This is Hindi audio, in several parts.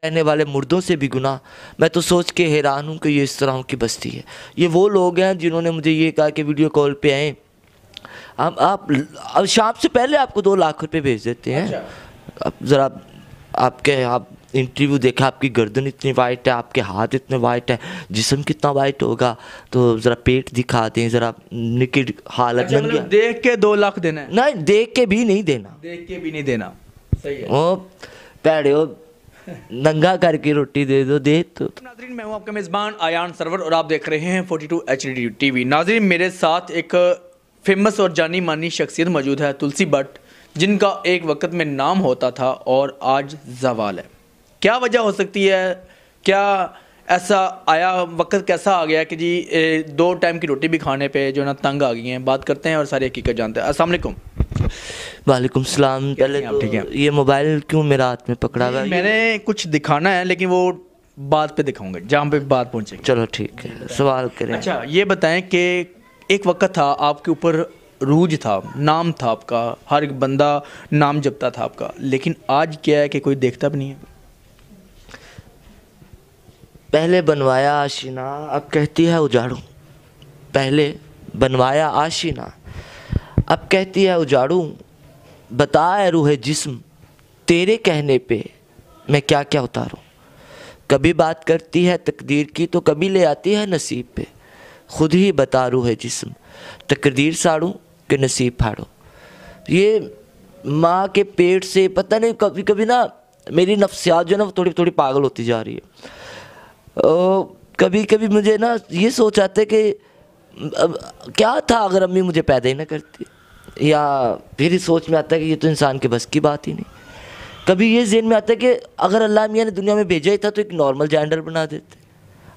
रहने वाले मुर्दों से भी गुनाह, मैं तो सोच के हैरान हूँ कि ये इस तरह की बस्ती है। ये वो लोग हैं जिन्होंने मुझे ये कहा कि वीडियो कॉल पे आए, आप अब शाम से पहले आपको 2 लाख रुपए भेज देते हैं। अब ज़रा आप इंटरव्यू देखा, आपकी गर्दन इतनी वाइट है, आपके हाथ इतने वाइट है, जिस्म कितना वाइट होगा, तो ज़रा पेट दिखा दें, ज़रा निकट हालत अच्छा, मतलब देख के 2 लाख देना है? नहीं, देख के भी नहीं देना, देख के भी नहीं देना, सही है। ओ पैड़े हो, नंगा करके रोटी दे दो, दे तो। नाज़रीन, मैं हूं आपका मेज़बान आयान सरवर और आप देख रहे हैं 42 HD TV। नाज़रीन, मेरे साथ एक फेमस और जानी मानी शख्सियत मौजूद है, तुलसी भट्ट, जिनका एक वक्त में नाम होता था और आज ज़वाल है। क्या वजह हो सकती है? क्या ऐसा आया, वक्त कैसा आ गया कि जी 2 टाइम की रोटी भी खाने पे जो ना तंग आ गई हैं? बात करते हैं और सारी हकीकत जानते हैं। अस्सलाम वालेकुम। वालेकुम सलाम। पहले आप ठीक हैं? ये मोबाइल क्यों मेरा हाथ में पकड़ा हुआ है? मैंने कुछ दिखाना है, लेकिन वो बात पे दिखाऊंगा जहाँ पे बात पहुँचेगी। चलो ठीक है, सवाल करें। अच्छा, ये बताएं कि एक वक्त था आपके ऊपर रूज था, नाम था आपका, हर एक बंदा नाम जपता था आपका, लेकिन आज क्या है कि कोई देखता भी नहीं है। पहले बनवाया आशीना, अब कहती है उजाड़ू। पहले बनवाया आशीना, अब कहती है उजाड़ू। बता है रूह जिस्म, तेरे कहने पे मैं क्या क्या उतारूं। कभी बात करती है तकदीर की तो कभी ले आती है नसीब पे। खुद ही बता रूह जिस्म, तकदीर साड़ू कि नसीब फाड़ो। ये माँ के पेट से पता नहीं कभी कभी ना मेरी नफ्सियात जो है ना वो थोड़ी थोड़ी पागल होती जा रही है। कभी कभी मुझे ना ये सोच आता है कि क्या था अगर अम्मी मुझे पैदा ही ना करती, या फिर इस सोच में आता है कि ये तो इंसान के बस की बात ही नहीं। कभी ये ज़हन में आता है कि अगर अल्लाह मियाँ ने दुनिया में भेजा ही था तो एक नॉर्मल जेंडर बना देते।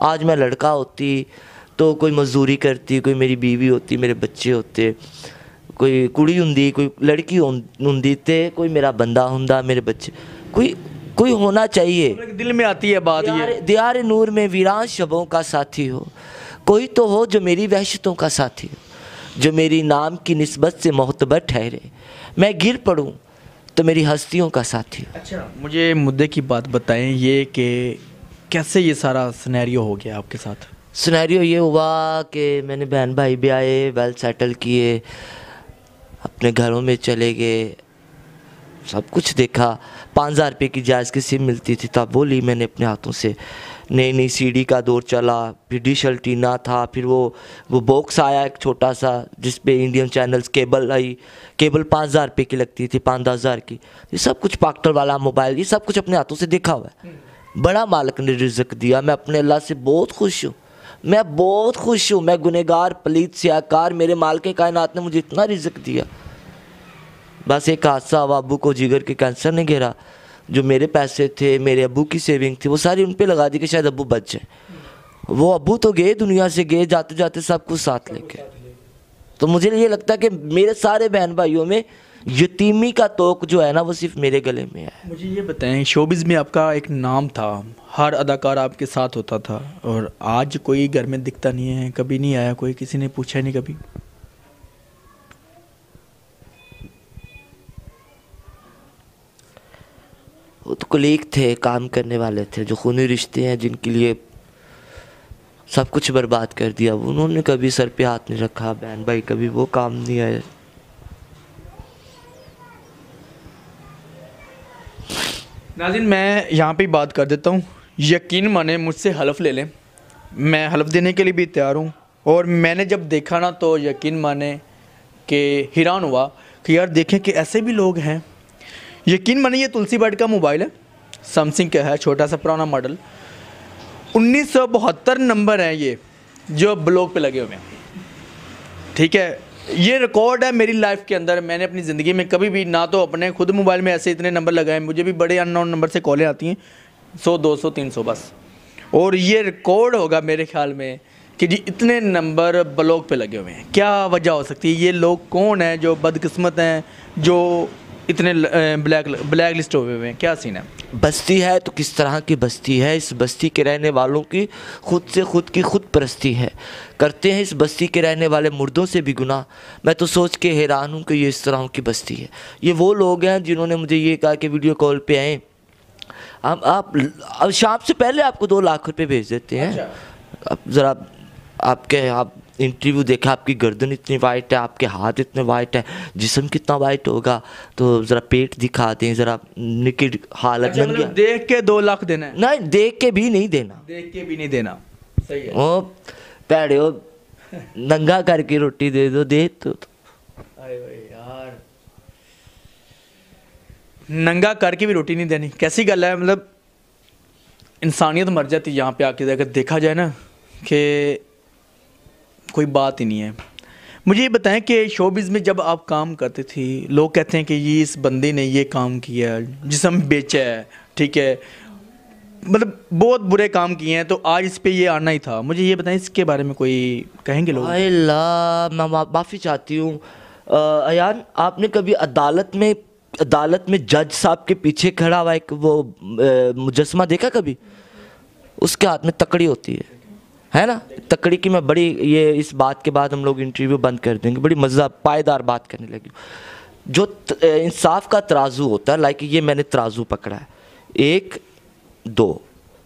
आज मैं लड़का होती तो कोई मजदूरी करती, कोई मेरी बीवी होती, मेरे बच्चे होते, कोई कुड़ी हुंदी, कोई लड़की हुंदी, ते कोई मेरा बंदा हुंदा, मेरे बच्चे, कोई होना चाहिए। दिल में आती है बात ये। दियार नूर में वीरान शबों का साथी हो, कोई तो हो जो मेरी वहशतों का साथी हो, जो मेरी नाम की निस्बत से मोहतबर ठहरे। मैं गिर पड़ूं तो मेरी हस्तियों का साथी हो। अच्छा, मुझे मुद्दे की बात बताएं ये कि कैसे ये सारा सिनेरियो हो गया आपके साथ? सिनेरियो ये हुआ कि मैंने बहन भाई भी आए, वेल सेटल किए, अपने घरों में चले गए, सब कुछ देखा। 5,000 रुपये की जायज़ की सिम मिलती थी तब वो ली मैंने अपने हाथों से। नई नई सीडी का दौर चला, फिर डिश अल्टीना था, फिर वो बॉक्स आया एक छोटा सा जिस पे इंडियन चैनल्स, केबल आई। केबल 5,000 रुपये की लगती थी, 5-10,000 की। ये सब कुछ पाक्टर वाला मोबाइल, ये सब कुछ अपने हाथों से देखा हुआ है। बड़ा मालिक ने रिज़्क दिया, मैं अपने अल्लाह से बहुत खुश हूँ, मैं बहुत खुश हूँ। मैं गुनहगार, पलीत, सियाकार, मेरे मालिक कायनात ने मुझे इतना रिज़्क दिया। बस एक हादसा हुआ, अबू को जिगर के कैंसर ने घेरा। जो मेरे पैसे थे, मेरे अबू की सेविंग थी, वो सारी उन पे लगा दी कि शायद अबू बच जाए। वो अबू तो गए, दुनिया से गए, जाते जाते सब कुछ साथ लेके। तो मुझे ये लगता है कि मेरे सारे बहन भाइयों में यतीमी का तोक जो है ना वो सिर्फ मेरे गले में है। मुझे ये बताएं, शोबिज़ में आपका एक नाम था, हर अदाकार आपके साथ होता था, और आज कोई घर में दिखता नहीं है, कभी नहीं आया कोई, किसी ने पूछा नहीं कभी? वो तो कलीग थे, काम करने वाले थे, जो खूनी रिश्ते हैं, जिनके लिए सब कुछ बर्बाद कर दिया। उन्होंने कभी सर पे हाथ नहीं रखा, बहन भाई कभी वो काम नहीं आए। नाज़रीन, मैं यहाँ पे बात कर देता हूँ, यकीन माने, मुझसे हलफ ले लें, मैं हलफ देने के लिए भी तैयार हूँ। और मैंने जब देखा ना तो यकीन माने कि हैरान हुआ कि यार देखें कि ऐसे भी लोग हैं। यकीन माने ये तुलसी भट्ट का मोबाइल है, सैमसंग का है, छोटा सा पुराना मॉडल, 1972 नंबर है ये, जो ब्लॉक पे लगे हुए हैं। ठीक है, ये रिकॉर्ड है मेरी लाइफ के अंदर। मैंने अपनी ज़िंदगी में कभी भी ना तो अपने खुद मोबाइल में ऐसे इतने नंबर लगाए, मुझे भी बड़े अननोन नंबर से कॉलें आती हैं, 100, 200, 300 बस। और ये रिकॉर्ड होगा मेरे ख्याल में कि जी इतने नंबर ब्लॉक पे लगे हुए हैं। क्या वजह हो सकती है? ये लोग कौन हैं जो बदकिस्मत हैं, जो इतने ब्लैक लिस्ट हुए हुए हैं? क्या सीन है? बस्ती है तो किस तरह की बस्ती है? इस बस्ती के रहने वालों की खुद से खुद की खुद परस्ती है। करते हैं इस बस्ती के रहने वाले मुर्दों से भी गुनाह। मैं तो सोच के हैरान हूँ कि ये इस तरह की बस्ती है। ये वो लोग हैं जिन्होंने मुझे ये कहा कि वीडियो कॉल पे आए, हम आप अब शाम से पहले आपको 2 लाख रुपए भेज देते हैं। अब ज़रा आप इंटरव्यू देखा, आपकी गर्दन इतनी वाइट है, आपके हाथ इतने वाइट है, जिस्म कितना वाइट होगा, तो ज़रा पेट दिखा दें, ज़रा निकट हालत अच्छा, नंगी। मतलब देख के 2 लाख देना है? नहीं, देख के भी नहीं देना, देख के भी नहीं देना, सही है। ओ पैड़े हो, नंगा करके रोटी दे दो, दे तो आए भाई यार, नंगा करके भी रोटी नहीं देनी, कैसी गल है? मतलब इंसानियत मर जाती है यहाँ पे आके, अगर देखा जाए ना कि कोई बात ही नहीं है। मुझे ये बताएं कि शोबिज़ में जब आप काम करते थे, लोग कहते हैं कि ये इस बंदे ने ये काम किया, जिस्म बेचा है, ठीक है, मतलब बहुत बुरे काम किए हैं, तो आज इस पे ये आना ही था। मुझे ये बताएं, इसके बारे में कोई कहेंगे लोग? अल्लाह, मैं माफ़ी चाहती हूँ अयान, आपने कभी अदालत में जज साहब के पीछे खड़ा हुआ एक वो मुजस्समा देखा कभी? उसके हाथ में तकड़ी होती है ना? तकड़ी की मैं बड़ी, ये इस बात के बाद हम लोग इंटरव्यू बंद कर देंगे, बड़ी मज़ा पायदार बात करने लगी। जो इंसाफ का तराजू होता है, लाइक ये मैंने तराजू पकड़ा है, 1 2,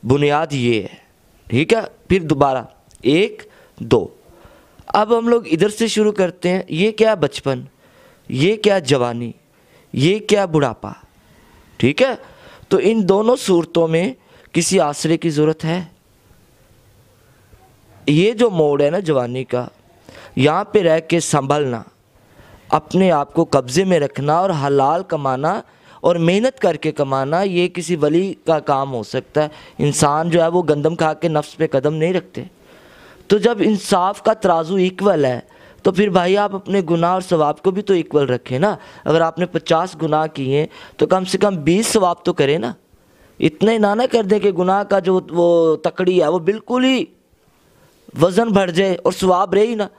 बुनियाद ये है, ठीक है, फिर दोबारा 1 2। अब हम लोग इधर से शुरू करते हैं, ये क्या बचपन, ये क्या जवानी, ये क्या बुढ़ापा, ठीक है? तो इन दोनों सूरतों में किसी आसरे की ज़रूरत है? ये जो मोड़ है ना जवानी का, यहाँ पे रह के संभलना, अपने आप को कब्ज़े में रखना और हलाल कमाना और मेहनत करके कमाना, ये किसी वली का काम हो सकता है। इंसान जो है वो गंदम खा के नफ्स पे कदम नहीं रखते। तो जब इंसाफ का तराजू इक्वल है, तो फिर भाई आप अपने गुनाह और सवाब को भी तो इक्वल रखें ना। अगर आपने 50 गुनाह किए तो कम से कम 20 सवाब तो करें ना। इतने ना कर दें कि गुनाह का जो वो तकड़ी है वो बिल्कुल ही वज़न बढ़ जाए और सवाब रहे ही ना।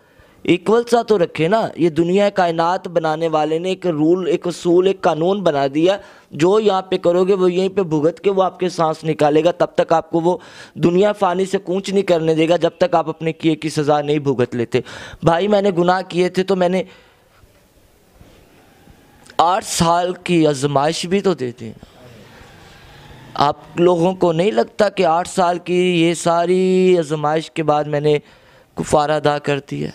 इक्वल सा तो रखे ना। ये दुनिया कायनात बनाने वाले ने एक रूल, एक असूल, एक कानून बना दिया, जो यहाँ पे करोगे वो यहीं पे भुगत के वो आपके सांस निकालेगा। तब तक आपको वो दुनिया फ़ानी से कूच नहीं करने देगा जब तक आप अपने किए की सज़ा नहीं भुगत लेते। भाई मैंने गुनाह किए थे तो मैंने 8 साल की आजमाइश भी तो दे दी। आप लोगों को नहीं लगता कि 8 साल की ये सारी आजमाइश के बाद मैंने कुफारा अदा कर दिया?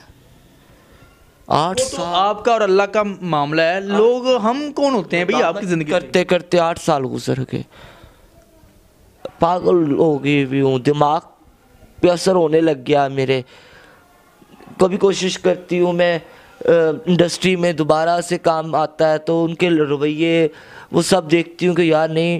8 तो साल आपका और अल्लाह का मामला है। लोग, हम कौन होते हैं भाई आपकी ज़िंदगी करते करते 8 साल गुजर गए। पागल हो गई भी हूँ, दिमाग पे असर होने लग गया मेरे। कभी कोशिश करती हूँ मैं इंडस्ट्री में दोबारा से काम आता है तो उनके रवैये वो सब देखती हूँ कि यार नहीं,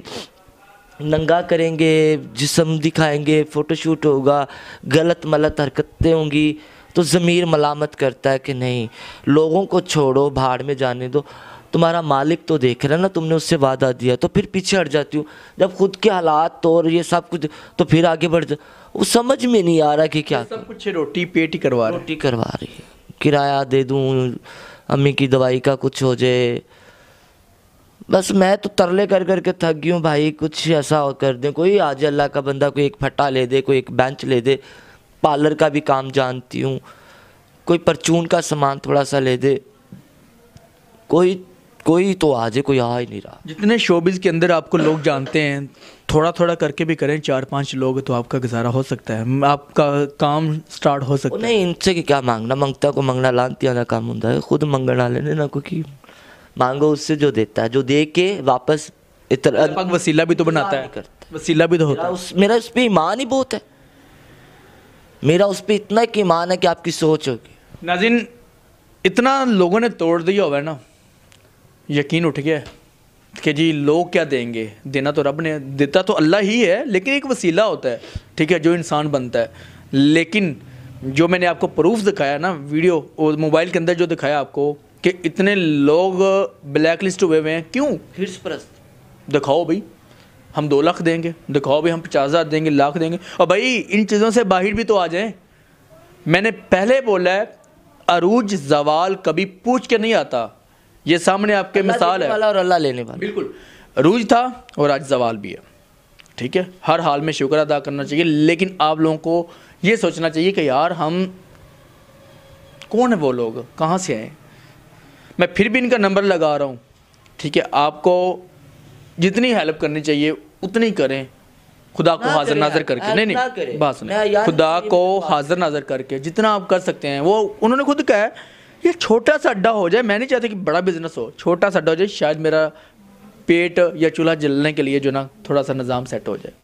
नंगा करेंगे, जिस्म दिखाएंगे, फ़ोटोशूट होगा, गलत मलत हरकतें होंगी, तो ज़मीर मलामत करता है कि नहीं, लोगों को छोड़ो, भाड़ में जाने दो, तुम्हारा मालिक तो देख रहा है ना, तुमने उससे वादा दिया। तो फिर पीछे हट जाती हूँ। जब खुद के हालात तो और ये सब कुछ, तो फिर आगे बढ़ जा। वो समझ में नहीं आ रहा कि क्या सब कुछ रोटी पेट ही करवा रहे हैं। रोटी करवा रही है, किराया दे दूँ, अम्मी की दवाई का कुछ हो जाए, बस मैं तो तरले कर कर के थक गई हूँ भाई। कुछ ऐसा कर दें, कोई आज अल्लाह का बंदा कोई एक फट्टा ले दे, कोई एक बेंच ले दे, पार्लर का भी काम जानती हूँ, कोई परचून का सामान थोड़ा सा ले दे, कोई तो आ जाए, कोई आ ही नहीं रहा। जितने शोबिज़ के अंदर आपको लोग जानते हैं, थोड़ा थोड़ा करके भी करें, 4-5 लोग, तो आपका गुजारा हो सकता है, आपका काम स्टार्ट हो सकता है। नहीं, इनसे क्या मांगना, मंगता को मंगना लानती आना काम होता है। खुद मंगना लेने ना, क्योंकि मांगो उससे जो देता है, जो दे के वापस पाक वसीला भी तो बनाता है, वसीला भी तो होता है। मेरा उस पर ईमान ही बहुत है, मेरा उस पर इतना एक ईमान है कि आपकी सोच होगी। नाज़रीन, इतना लोगों ने तोड़ दिया हुआ है ना, यकीन उठ गया कि जी लोग क्या देंगे, देना तो रब ने, देता तो अल्लाह ही है, लेकिन एक वसीला होता है, ठीक है, जो इंसान बनता है। लेकिन जो मैंने आपको प्रूफ दिखाया ना, वीडियो और मोबाइल के अंदर जो दिखाया आपको, कि इतने लोग ब्लैक लिस्ट हुए हुए हैं, क्यों? हिर्स परस्त। दिखाओ भाई हम 2 लाख देंगे, दिखाओ भाई हम 50,000 देंगे, लाख देंगे, और भाई इन चीज़ों से बाहर भी तो आ जाएं। मैंने पहले बोला है, अरूज जवाल कभी पूछ के नहीं आता। ये सामने आपके मिसाल है, और अल्लाह लेने वाला। बिल्कुल अरूज था और आज जवाल भी है, ठीक है। हर हाल में शुक्र अदा करना चाहिए, लेकिन आप लोगों को ये सोचना चाहिए कि यार हम कौन है, वो लोग कहाँ से आए। मैं फिर भी इनका नंबर लगा रहा हूँ, ठीक है। आपको जितनी हेल्प करनी चाहिए उतनी करें, खुदा को ना हाजिर करें नाजर यार, करके। help नहीं ना नहीं करें। बात मैं सुनिए, यार खुदा मेरी को बात हाजिर नाजर करके जितना आप कर सकते हैं वो उन्होंने खुद कहा है। ये छोटा सा अड्डा हो जाए, मैं नहीं चाहती कि बड़ा बिजनेस हो, छोटा सा अड्डा हो जाए, शायद मेरा पेट या चूल्हा जलने के लिए जो ना थोड़ा सा निज़ाम सेट हो जाए।